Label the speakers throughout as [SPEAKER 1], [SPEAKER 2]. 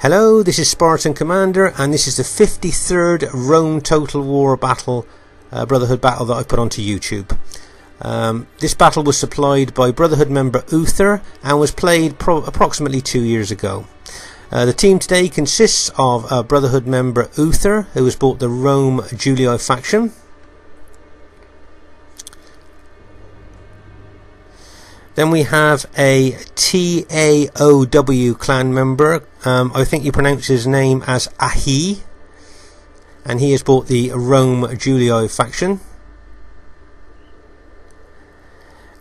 [SPEAKER 1] Hello, this is Spartan Commander, and this is the 53rd Rome Total War battle, Brotherhood battle that I put onto YouTube. This battle was supplied by Brotherhood member Uther and was played approximately 2 years ago. The team today consists of Brotherhood member Uther, who has bought the Rome Julii faction. Then we have a TAOW clan member. I think you pronounce his name as Ahi, and he has bought the Rome Julii faction.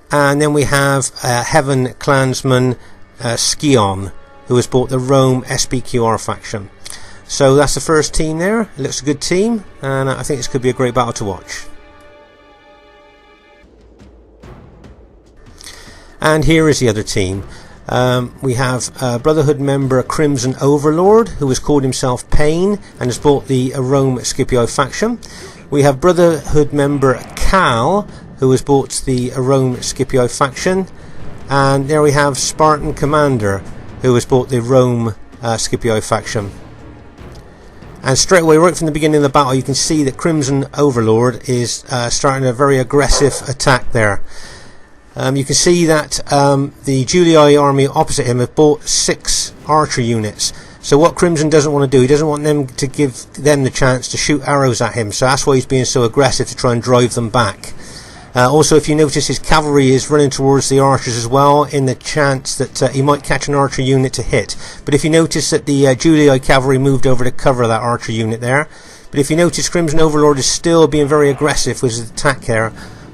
[SPEAKER 1] And then we have Heaven clansman Skion, who has bought the Rome SPQR faction. So that's the first team there. It looks a good team, and I think this could be a great battle to watch. And here is the other team. We have Brotherhood member Crimson Overlord, who has called himself Pain and has bought the Rome Scipio faction. We have Brotherhood member Cal, who has bought the Rome Scipio faction. And there we have Spartan Commander, who has bought the Rome Scipio faction. And straight away, right from the beginning of the battle, you can see that Crimson Overlord is starting a very aggressive attack there. You can see that the Julii army opposite him have bought 6 archer units. So what Crimson doesn't want to do, he doesn't want them to give them the chance to shoot arrows at him. So that's why he's being so aggressive, to try and drive them back. Also, if you notice, his cavalry is running towards the archers as well, in the chance that he might catch an archer unit to hit. But if you notice that the Julii cavalry moved over to cover that archer unit there. But if you notice, Crimson Overlord is still being very aggressive with his attack here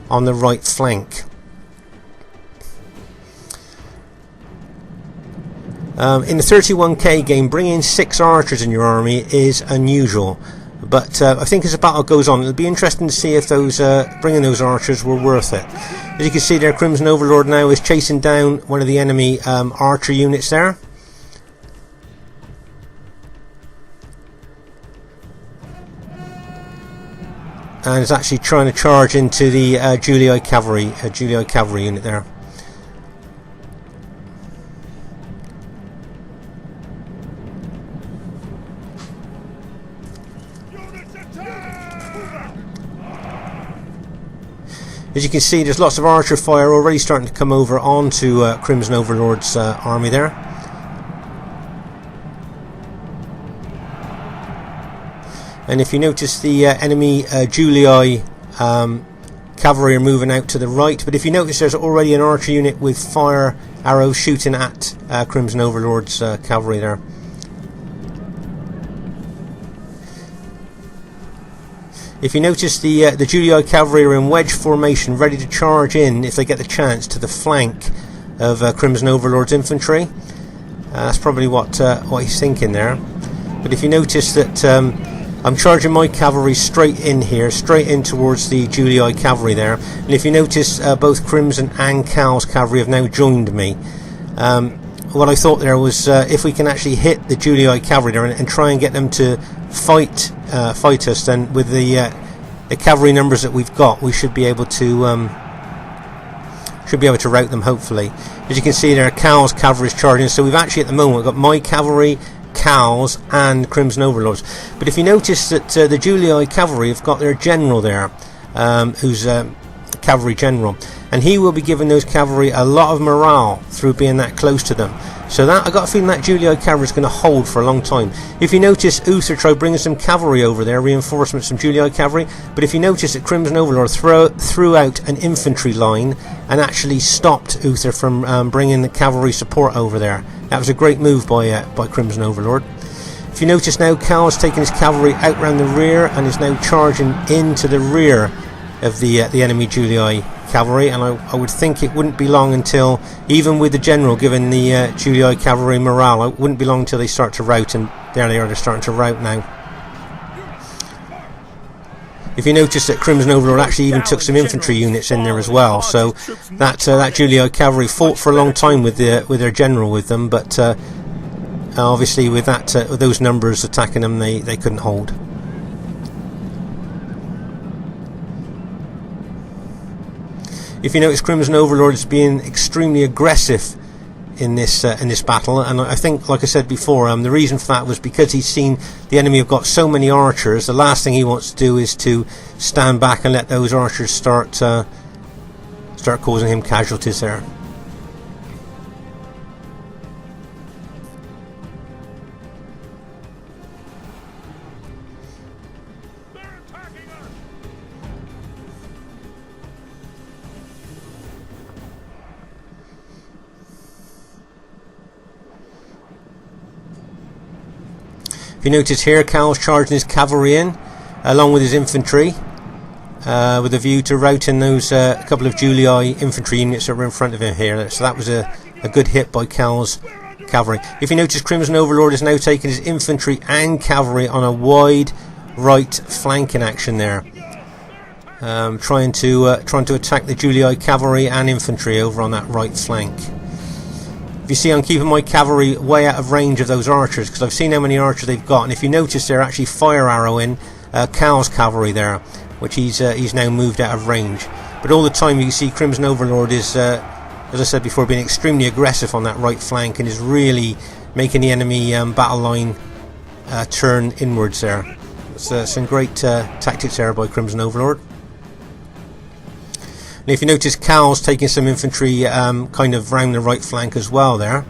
[SPEAKER 1] on the right flank. In the 31k game, bringing 6 archers in your army is unusual, but I think as the battle goes on, it'll be interesting to see if those bringing those archers were worth it. As you can see there, Crimson Overlord now is chasing down one of the enemy archer units there. And is actually trying to charge into the Julii cavalry unit there. As you can see, there's lots of archer fire already starting to come over onto Crimson Overlord's army there. And if you notice, the enemy Julii cavalry are moving out to the right. But if you notice, there's already an archer unit with fire arrows shooting at Crimson Overlord's cavalry there. If you notice, the Julii cavalry are in wedge formation, ready to charge in if they get the chance to the flank of Crimson Overlord's infantry. That's probably what he's thinking there. But if you notice that I'm charging my cavalry straight in here, straight in towards the Julii cavalry there. And if you notice, both Crimson and Cal's cavalry have now joined me. What I thought there was, if we can actually hit the Julii cavalry there and try and get them to fight us, then with the cavalry numbers that we've got, we should be able to rout them, hopefully. As you can see there, Cal's cavalry is charging. So we've actually at the moment got my cavalry, Cal's, and Crimson Overlords. But if you notice that the Julii cavalry have got their general there, who's a cavalry general, and he will be giving those cavalry a lot of morale through being that close to them. So that, I got a feeling that Julii cavalry is going to hold for a long time. If you notice, Uther tried bringing some cavalry over there, reinforcements from Julii cavalry, but if you notice that Crimson Overlord threw out an infantry line and actually stopped Uther from bringing the cavalry support over there. That was a great move by Crimson Overlord. If you notice now, Cal has taken his cavalry out round the rear and is now charging into the rear of the enemy Julii cavalry, and I would think it wouldn't be long until, even with the general giving the Julii cavalry morale, it wouldn't be long until they start to rout, and there they are, they're starting to rout now. If you notice that Crimson Overlord actually even took some infantry units in there as well, so that Julii cavalry fought for a long time with their general with them, but obviously with those numbers attacking them, they couldn't hold. If you notice, Crimson Overlord is being extremely aggressive in this battle, and I think, like I said before, the reason for that was because he's seen the enemy have got so many archers. The last thing he wants to do is to stand back and let those archers start causing him casualties there. If you notice here, Cal's charging his cavalry in along with his infantry with a view to routing those couple of Julii infantry units that were in front of him here. So that was a good hit by Cal's cavalry. If you notice, Crimson Overlord is now taking his infantry and cavalry on a wide right flank in action there, trying to attack the Julii cavalry and infantry over on that right flank. If you see, I'm keeping my cavalry way out of range of those archers because I've seen how many archers they've got, and if you notice, they're actually fire arrowing Cal's cavalry there, which he's now moved out of range. But all the time you see Crimson Overlord is, as I said before, being extremely aggressive on that right flank and is really making the enemy battle line turn inwards there. It's some great tactics there by Crimson Overlord. And if you notice, Cal's taking some infantry kind of round the right flank as well there.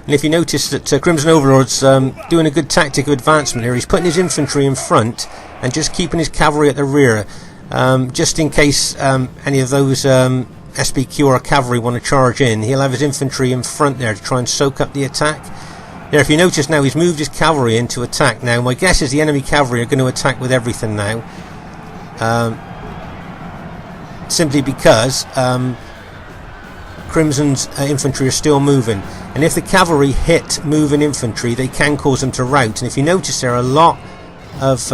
[SPEAKER 1] And if you notice that Crimson Overlord's doing a good tactic of advancement here, he's putting his infantry in front and just keeping his cavalry at the rear, just in case any of those SBQ or cavalry want to charge in. He'll have his infantry in front there to try and soak up the attack. There, if you notice now, he's moved his cavalry in to attack. Now, my guess is the enemy cavalry are going to attack with everything now, simply because Crimson's infantry are still moving. And if the cavalry hit moving infantry, they can cause them to rout. And if you notice, there are a lot of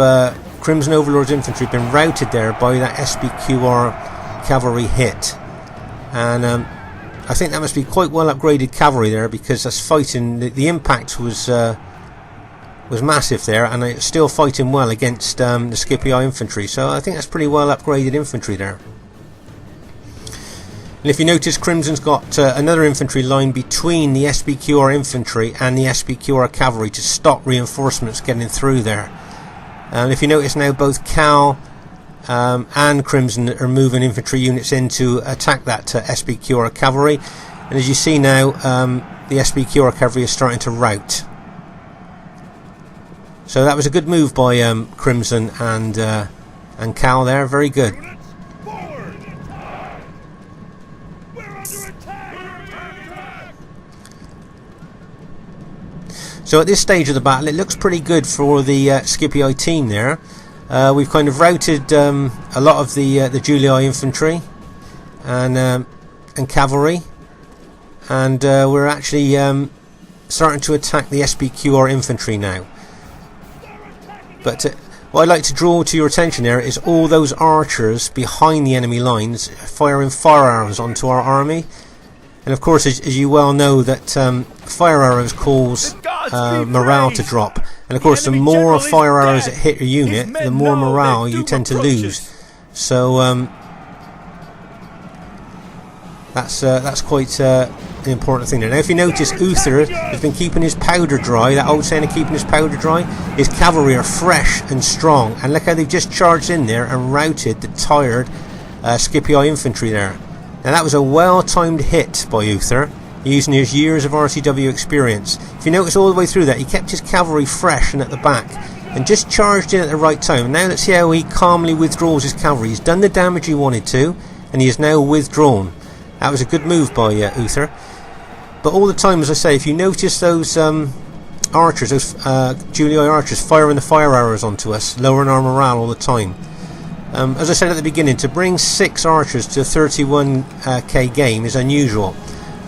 [SPEAKER 1] Crimson Overlord's infantry been routed there by that SBQR cavalry hit. And I think that must be quite well upgraded cavalry there, because that's fighting. The impact was massive there, and it's still fighting well against the Scipii infantry. So I think that's pretty well upgraded infantry there. And if you notice, Crimson's got another infantry line between the SBQR infantry and the SBQR cavalry to stop reinforcements getting through there. And if you notice now, both Cal and Crimson are moving infantry units in to attack that SBQR cavalry, and as you see now, the SBQR cavalry is starting to rout. So that was a good move by Crimson and Cal there. Very good. So at this stage of the battle, it looks pretty good for the Scipii team there. We've kind of routed a lot of the Julii infantry and cavalry, and we're actually starting to attack the SBQR infantry now. But what I'd like to draw to your attention there is all those archers behind the enemy lines firing fire arrows onto our army. And of course, as you well know, that fire arrows cause morale to drop. And of course, the more fire arrows that hit your unit, the more morale you tend to lose. So that's quite an important thing there. Now, if you notice, Uther has been keeping his powder dry. That old saying of keeping his powder dry. His cavalry are fresh and strong. And look how they've just charged in there and routed the tired Scipii infantry there. Now that was a well-timed hit by Uther, using his years of RCW experience. If you notice all the way through that, he kept his cavalry fresh and at the back, and just charged in at the right time. Now let's see how he calmly withdraws his cavalry. He's done the damage he wanted to, and he is now withdrawn. That was a good move by Uther. But all the time, as I say, if you notice those archers, those Julii archers firing the fire arrows onto us, lowering our morale all the time. As I said at the beginning, to bring 6 archers to a 31k game is unusual,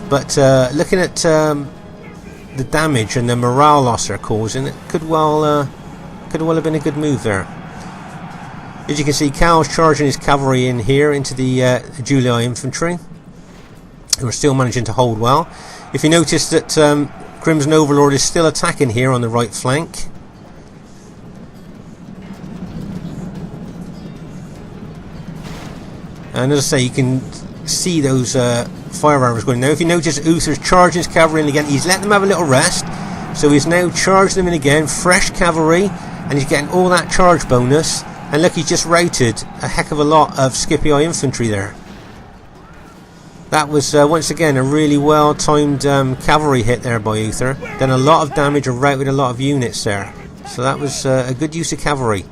[SPEAKER 1] but looking at the damage and the morale loss they're causing, it could well have been a good move there. As you can see, Cal's charging his cavalry in here into the Julii infantry, who are still managing to hold well. If you notice that Crimson Overlord is still attacking here on the right flank. And as I say, you can see those fire arrows going. Now if you notice, Uther's charging his cavalry in again. He's letting them have a little rest, so he's now charged them in again, fresh cavalry, and he's getting all that charge bonus. And look, he's just routed a heck of a lot of Scipii infantry there. That was once again a really well timed cavalry hit there by Uther. Done a lot of damage and routed a lot of units there. So that was a good use of cavalry.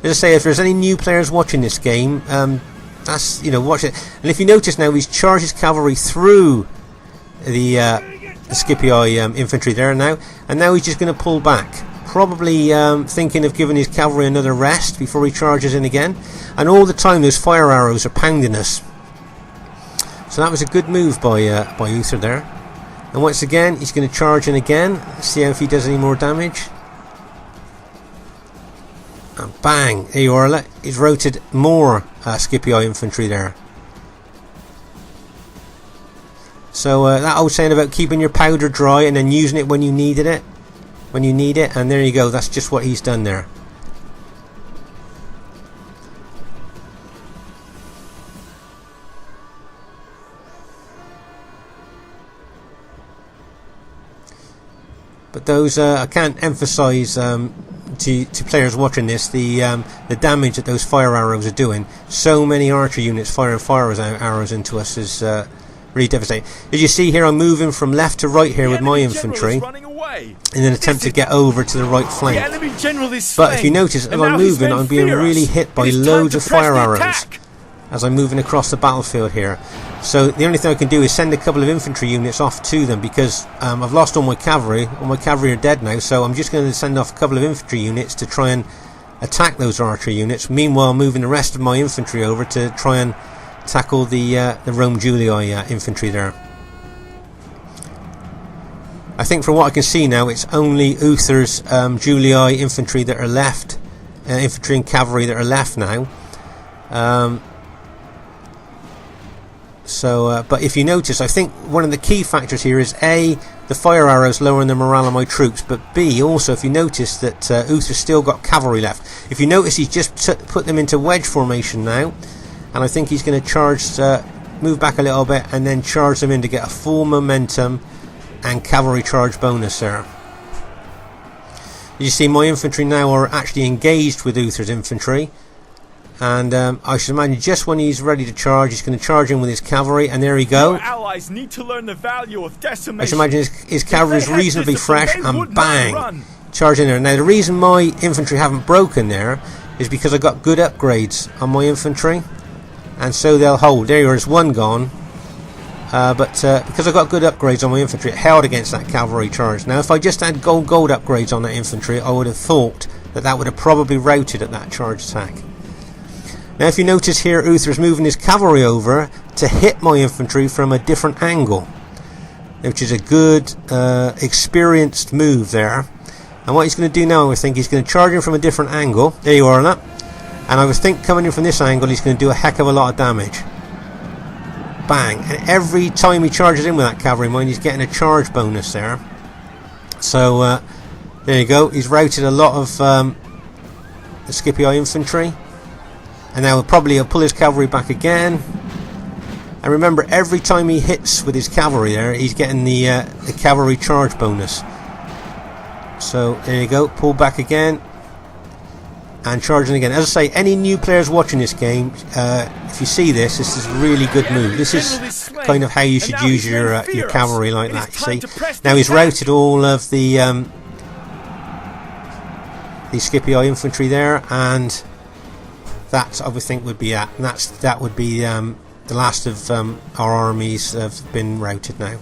[SPEAKER 1] As I say, if there's any new players watching this game, that's, you know, watch it. And if you notice now, he's charged his cavalry through the Scipii infantry there now, and now he's just going to pull back, probably thinking of giving his cavalry another rest before he charges in again. And all the time those fire arrows are pounding us. So that was a good move by Uther there. And once again, he's going to charge in again. Let's see if he does any more damage. And bang! There you are. He's routed more Scipii infantry there. So that old saying about keeping your powder dry and then using it when you needed it, and there you go. That's just what he's done there. But those I can't emphasise to players watching this the damage that those fire arrows are doing. So many archer units firing fire arrows into us is really devastating. As you see here, I'm moving from left to right here with my infantry in an attempt to get over to the right flank. But if you notice, as I'm moving, I'm being really hit by loads of fire arrows as I'm moving across the battlefield here. So the only thing I can do is send a couple of infantry units off to them, because I've lost all my cavalry. All my cavalry are dead now, so I'm just going to send off a couple of infantry units to try and attack those archer units, meanwhile moving the rest of my infantry over to try and tackle the Rome Julii infantry there. I think from what I can see now, it's only Uther's Julii infantry that are left, infantry and cavalry that are left now. But if you notice, I think one of the key factors here is A, the fire arrows lowering the morale of my troops, but B, also if you notice that Uther's still got cavalry left. If you notice, he's just put them into wedge formation now, and I think he's going to charge, move back a little bit, and then charge them in to get a full momentum and cavalry charge bonus there. You see, my infantry now are actually engaged with Uther's infantry. And I should imagine just when he's ready to charge, he's going to charge in with his cavalry, and there we go.
[SPEAKER 2] Your allies need to learn the value of decimation.
[SPEAKER 1] I should imagine his cavalry is reasonably fresh, and bang, charge in there. Now the reason my infantry haven't broken there is because I got good upgrades on my infantry, and so they'll hold. There is one gone, but because I got good upgrades on my infantry, it held against that cavalry charge. Now if I just had gold upgrades on that infantry, I would have thought that would have probably routed at that charge attack. Now if you notice here, Uther's moving his cavalry over to hit my infantry from a different angle, which is a good experienced move there. And what he's going to do now, I think he's going to charge in from a different angle. There you are, that. And I would think coming in from this angle, he's going to do a heck of a lot of damage. Bang. And every time he charges in with that cavalry mine, he's getting a charge bonus there. So there you go. He's routed a lot of the Scipii infantry. And now he'll pull his cavalry back again. And remember, every time he hits with his cavalry there, he's getting the cavalry charge bonus. So there you go, pull back again. And charging again. As I say, any new players watching this game, if you see this is a really good move. This is kind of how you should use your cavalry like that, you see. Now he's routed all of the Scipii infantry there, and that I would think would be and that would be the last of our armies have been routed now.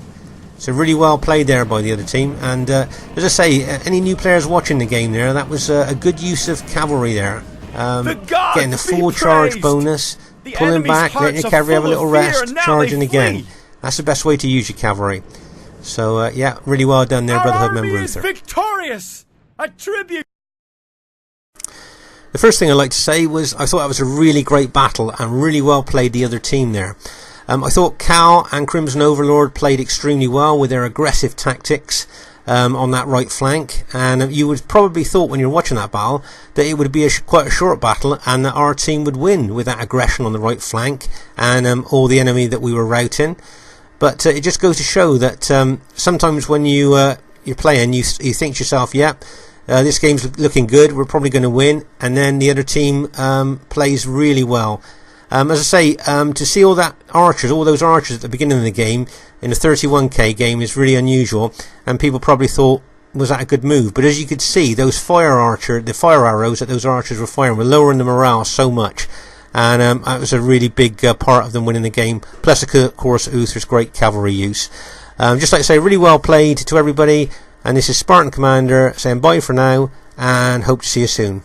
[SPEAKER 1] So really well played there by the other team. And as I say, any new players watching the game there, that was a good use of cavalry there. Getting the full charge bonus, pulling back, letting your cavalry have a little rest, charging again. That's the best way to use your cavalry. So yeah, really well done there, Brotherhood member Uther.
[SPEAKER 2] Victorious! A tribute.
[SPEAKER 1] The first thing I'd like to say was I thought that was a really great battle and really well played the other team there. I thought Cal and Crimson Overlord played extremely well with their aggressive tactics. on that right flank, and you would probably thought when you're watching that battle that it would be quite a short battle and that our team would win with that aggression on the right flank and all the enemy that we were routing. But it just goes to show that sometimes when you're playing, you think to yourself, this game's looking good, we're probably going to win, and then the other team plays really well. As I say, to see all those archers at the beginning of the game in the 31k game is really unusual, and people probably thought, was that a good move? But as you could see, the fire arrows that those archers were firing were lowering the morale so much, and that was a really big part of them winning the game. Plus, of course, Uther's great cavalry use. Just like I say, really well played to everybody, and this is Spartan Commander saying bye for now, and hope to see you soon.